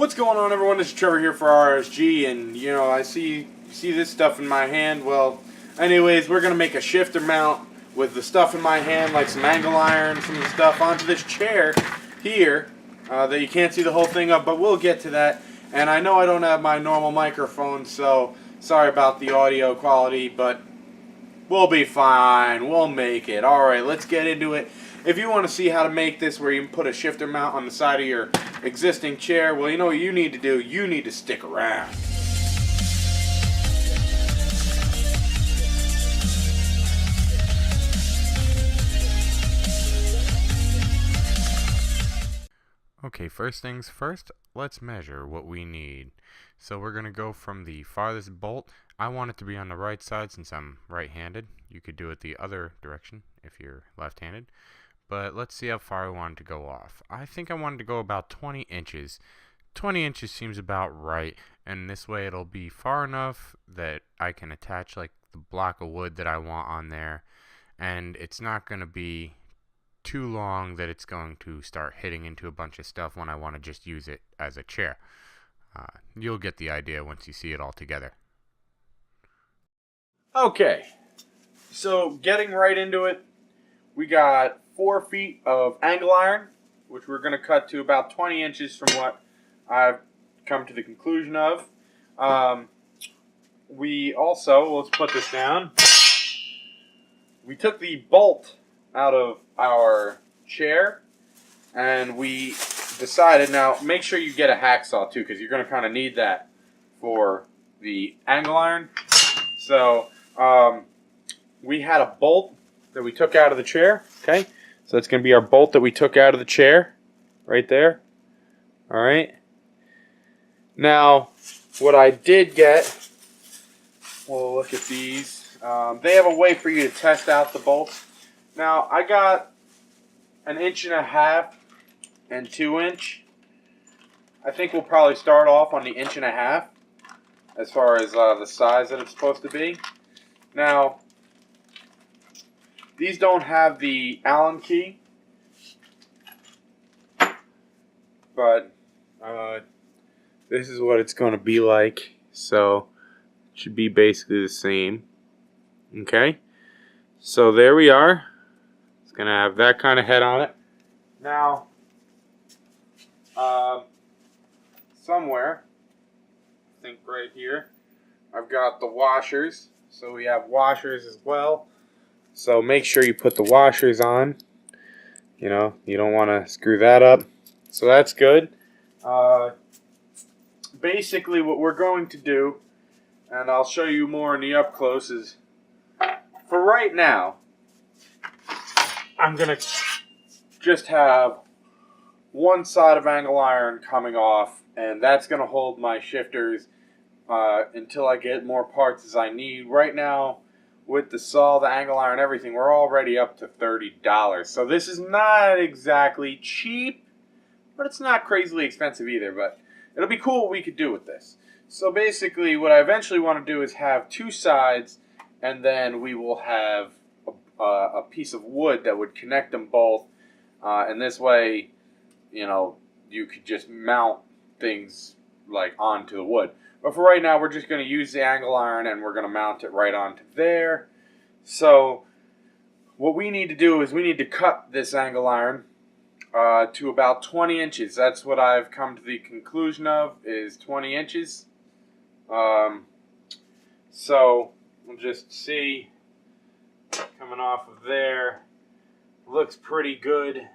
What's going on, everyone? This is Trevor here for RSG, and I see this stuff in my hand. Well, anyways, we're gonna make a shifter mount with the stuff in my hand, like some angle iron, some of the stuff onto this chair here that you can't see the whole thing of, but we'll get to that. And I know I don't have my normal microphone, so sorry about the audio quality, but we'll be fine. We'll make it. All right, let's get into it. If you want to see how to make this where you can put a shifter mount on the side of your existing chair, well, you know what you need to do? You need to stick around. Okay, first things first, let's measure what we need. So we're going to go from the farthest bolt. I want it to be on the right side since I'm right-handed. You could do it the other direction if you're left-handed. But let's see how far I want it to go off. I think I wanted to go about 20 inches. 20 inches seems about right, and this way it'll be far enough that I can attach like the block of wood that I want on there, and it's not going to be too long that it's going to start hitting into a bunch of stuff when I want to just use it as a chair. You'll get the idea once you see it all together. Okay, so getting right into it, we got 4 feet of angle iron, which we're going to cut to about 20 inches from what I've come to the conclusion of. We also, let's put this down, we took the bolt out of our chair, and we decided, now make sure you get a hacksaw too, because you're going to kind of need that for the angle iron. So we had a bolt that we took out of the chair, okay? So that's going to be our bolt that we took out of the chair, right there. All right. Now, what I did get, well, look at these. They have a way for you to test out the bolts. Now, I got 1.5 inch and 2 inch. I think we'll probably start off on the 1.5 inch as far as the size that it's supposed to be. Now, these don't have the Allen key, but this is what it's going to be like. So it should be basically the same. Okay, so there we are. It's going to have that kind of head on it. Now, somewhere, I think right here, I've got the washers. So we have washers as well. So make sure you put the washers on. You don't want to screw that up. So that's good. Basically what we're going to do, and I'll show you more in the up close, is for right now, I'm going to just have one side of angle iron coming off, and that's going to hold my shifters until I get more parts as I need. Right now, with the saw, the angle iron, everything, we're already up to $30. So this is not exactly cheap, but it's not crazily expensive either. But it'll be cool what we could do with this. So basically, what I eventually want to do is have 2 sides, and then we will have a piece of wood that would connect them both. And this way, you could just mount things like onto the wood. But for right now, we're just going to use the angle iron, and we're going to mount it right onto there. So what we need to do is we need to cut this angle iron to about 20 inches. That's what I've come to the conclusion of, is 20 inches. So we'll just see, coming off of there, looks pretty good.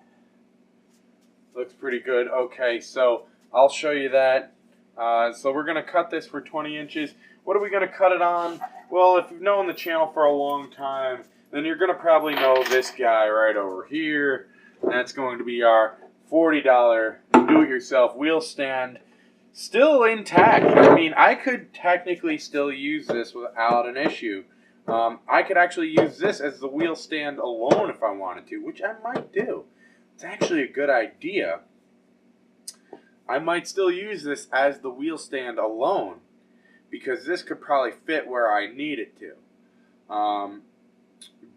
Looks pretty good. Okay, so I'll show you that. So we're going to cut this for 20 inches. What are we going to cut it on? Well, if you've known the channel for a long time, then you're going to probably know this guy right over here. That's going to be our $40 do-it-yourself wheel stand. Still intact. I mean, I could technically still use this without an issue. I could actually use this as the wheel stand alone if I wanted to, which I might do. It's actually a good idea. I might still use this as the wheel stand alone, because this could probably fit where I need it to.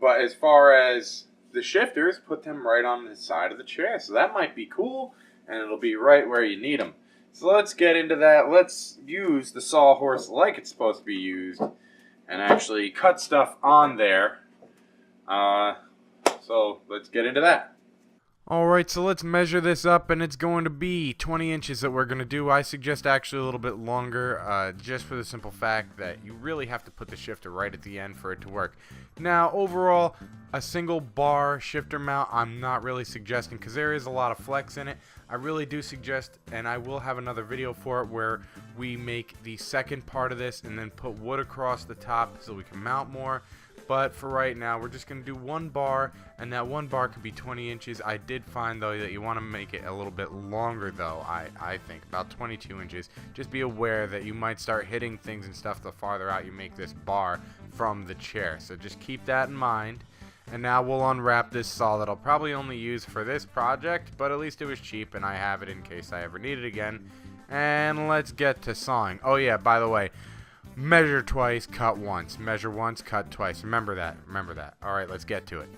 But as far as the shifters, put them right on the side of the chair. So that might be cool, and it'll be right where you need them. So let's get into that. Let's use the sawhorse like it's supposed to be used and actually cut stuff on there. So let's get into that. Alright, so let's measure this up, and it's going to be 20 inches that we're going to do. I suggest actually a little bit longer, just for the simple fact that you really have to put the shifter right at the end for it to work. Now, overall, a single bar shifter mount I'm not really suggesting because there is a lot of flex in it. I really do suggest, and I will have another video for it, where we make the second part of this and then put wood across the top so we can mount more. But for right now, we're just going to do one bar, and that one bar could be 20 inches. I did find, though, that you want to make it a little bit longer, though, I think, about 22 inches. Just be aware that you might start hitting things and stuff the farther out you make this bar from the chair. So just keep that in mind. And now we'll unwrap this saw that I'll probably only use for this project, but at least it was cheap, and I have it in case I ever need it again. And let's get to sawing. Oh, yeah, by the way, measure twice, cut once. Measure once, cut twice. Remember that. Remember that. All right, let's get to it.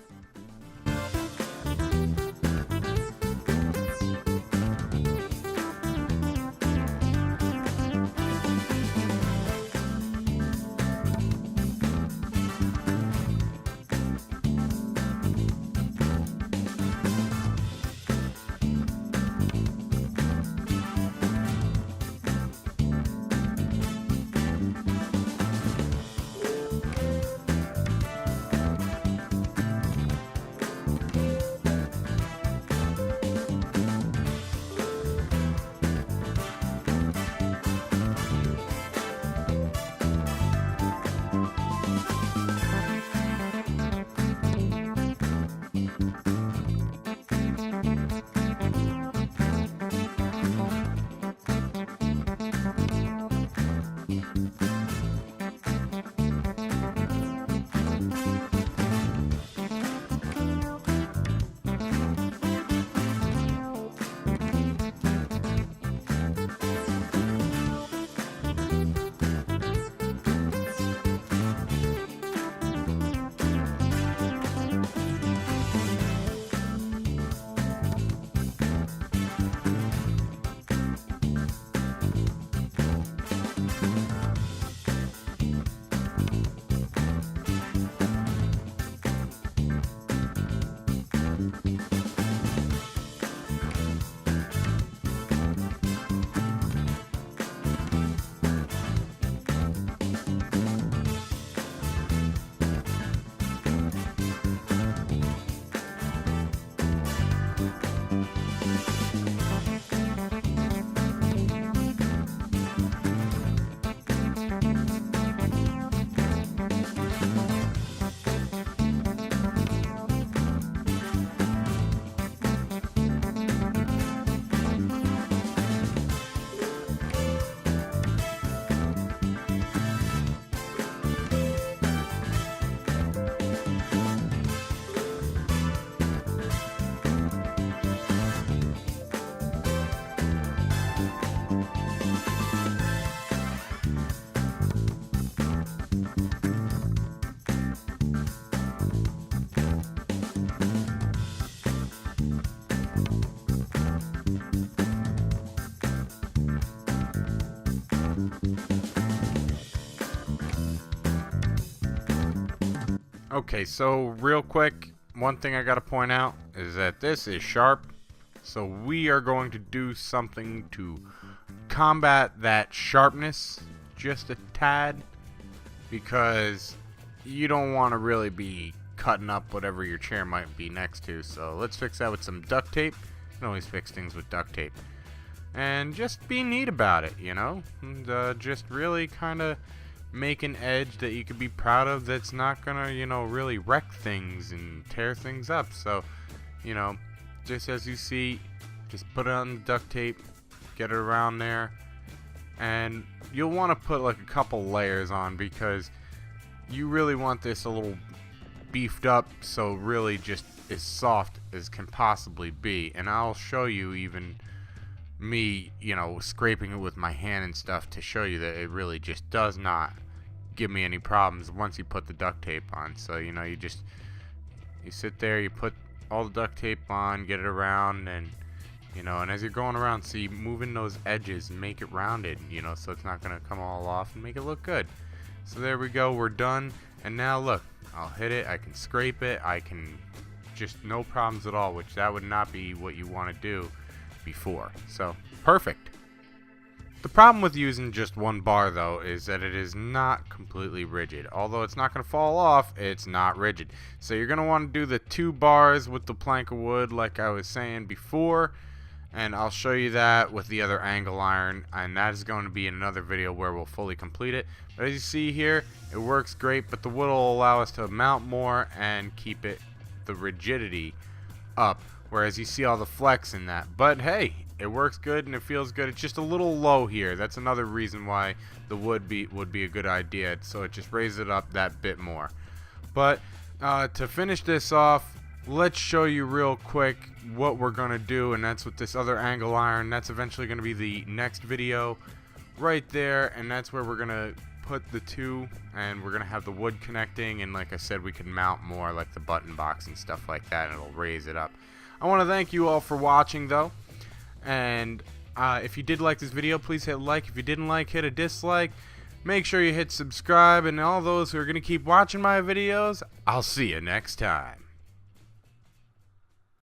Okay, so real quick, one thing I gotta point out is that this is sharp, so we are going to do something to combat that sharpness just a tad, because you don't want to really be cutting up whatever your chair might be next to. So let's fix that with some duct tape. You can always fix things with duct tape. And just be neat about it, you know? And just really kind of make an edge that you could be proud of, that's not gonna, you know, really wreck things and tear things up. So, you know, just as you see, just put it on the duct tape, get it around there, and you'll want to put like a couple layers on, because you really want this a little beefed up, so really just as soft as can possibly be. And I'll show you even me, you know, scraping it with my hand and stuff to show you that it really just does not give me any problems once you put the duct tape on. So, you know, you sit there, you put all the duct tape on, get it around, and you know, and as you're going around, see, moving those edges and make it rounded, you know, so it's not going to come all off, and make it look good. So there we go, we're done. And now look, I'll hit it, I can scrape it, I can just no problems at all, which that would not be what you want to do before. So perfect. The problem with using just one bar though is that it is not completely rigid. Although it's not going to fall off, it's not rigid. So you're going to want to do the 2 bars with the plank of wood like I was saying before, and I'll show you that with the other angle iron, and that is going to be in another video where we'll fully complete it. But as you see here, it works great, but the wood will allow us to mount more and keep it the rigidity up, whereas you see all the flex in that. But hey, it works good and it feels good. It's just a little low here. That's another reason why the wood would be a good idea, so it just raises it up that bit more. But to finish this off, let's show you real quick what we're gonna do, and that's with this other angle iron. That's eventually gonna be the next video right there, and that's where we're gonna put the 2, and we're gonna have the wood connecting, and like I said, we can mount more like the button box and stuff like that, and it'll raise it up. I want to thank you all for watching though, and if you did like this video, please hit like. If you didn't like, hit a dislike. Make sure you hit subscribe, and all those who are gonna keep watching my videos, I'll see you next time.